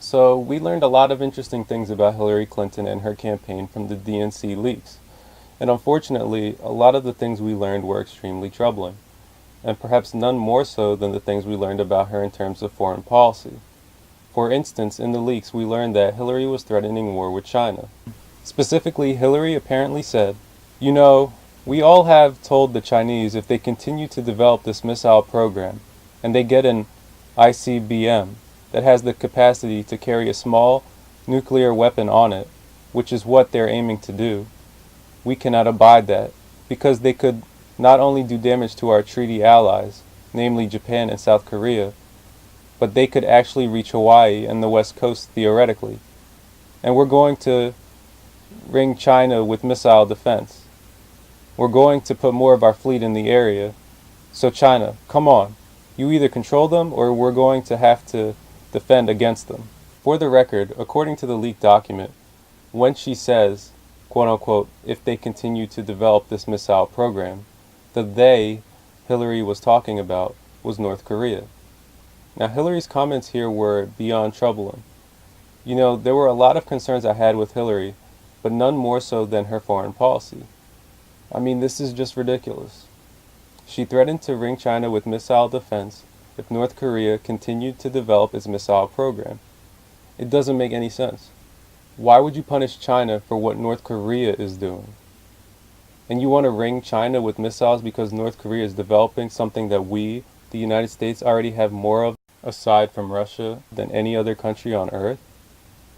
So we learned a lot of interesting things about Hillary Clinton and her campaign from the DNC leaks. And unfortunately, a lot of the things we learned were extremely troubling, and perhaps none more so than the things we learned about her in terms of foreign policy. For instance, in the leaks, we learned that Hillary was threatening war with China. Specifically, Hillary apparently said, "You know, we all have told the Chinese if they continue to develop this missile program, and they get an ICBM that has the capacity to carry a small nuclear weapon on it, which is what they're aiming to do, we cannot abide that, because they could not only do damage to our treaty allies, namely Japan and South Korea, but they could actually reach Hawaii and the West Coast theoretically. And we're going to ring China with missile defense. We're going to put more of our fleet in the area. So China, come on. You either control them or we're going to have to defend against them." For the record, according to the leaked document, when she says, quote unquote, if they continue to develop this missile program, the they Hillary was talking about was North Korea. Now, Hillary's comments here were beyond troubling. You know, there were a lot of concerns I had with Hillary, but none more so than her foreign policy. I mean, this is just ridiculous. She threatened to ring China with missile defense if North Korea continued to develop its missile program. It doesn't make any sense. Why would you punish China for what North Korea is doing? And you want to ring China with missiles because North Korea is developing something that we, the United States, already have more of, aside from Russia, than any other country on Earth?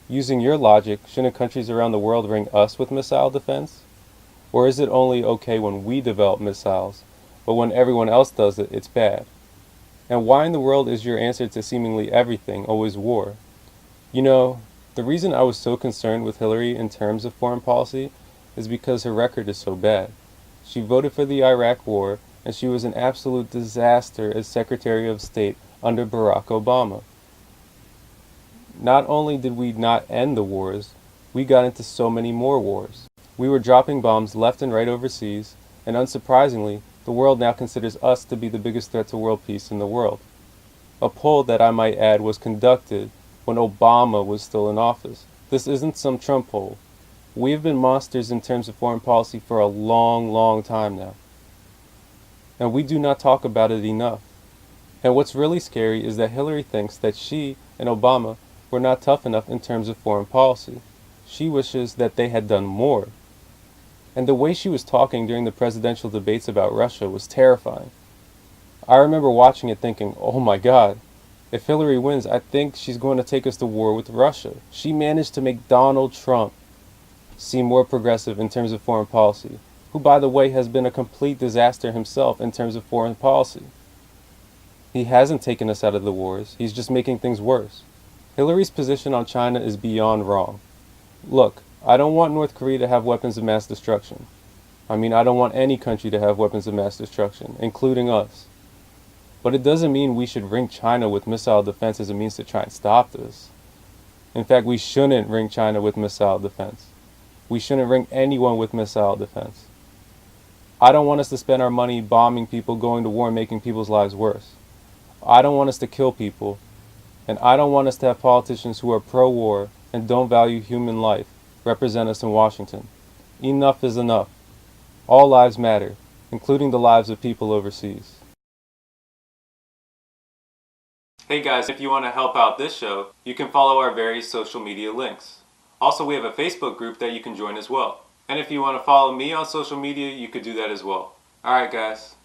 Using your logic, shouldn't countries around the world ring us with missile defense? Or is it only okay when we develop missiles, but when everyone else does it, it's bad? And why in the world is your answer to seemingly everything always war? You know, the reason I was so concerned with Hillary in terms of foreign policy is because her record is so bad. She voted for the Iraq War, and she was an absolute disaster as Secretary of State under Barack Obama. Not only did we not end the wars, we got into so many more wars. We were dropping bombs left and right overseas, and unsurprisingly, the world now considers us to be the biggest threat to world peace in the world. A poll that I might add was conducted when Obama was still in office. This isn't some Trump poll. We've been monsters in terms of foreign policy for a long, long time now. And we do not talk about it enough. And what's really scary is that Hillary thinks that she and Obama were not tough enough in terms of foreign policy. She wishes that they had done more. And the way she was talking during the presidential debates about Russia was terrifying. I remember watching it thinking, oh my God, if Hillary wins, I think she's going to take us to war with Russia. She managed to make Donald Trump seem more progressive in terms of foreign policy, who, by the way, has been a complete disaster himself in terms of foreign policy. He hasn't taken us out of the wars, he's just making things worse. Hillary's position on China is beyond wrong. Look, I don't want North Korea to have weapons of mass destruction. I mean, I don't want any country to have weapons of mass destruction, including us. But it doesn't mean we should ring China with missile defense as a means to try and stop this. In fact, we shouldn't ring China with missile defense. We shouldn't ring anyone with missile defense. I don't want us to spend our money bombing people, going to war, and making people's lives worse. I don't want us to kill people. And I don't want us to have politicians who are pro-war and don't value human life represent us in Washington. Enough is enough. All lives matter, including the lives of people overseas. Hey guys, if you want to help out this show, you can follow our various social media links. Also, we have a Facebook group that you can join as well. And if you want to follow me on social media, you could do that as well. Alright guys.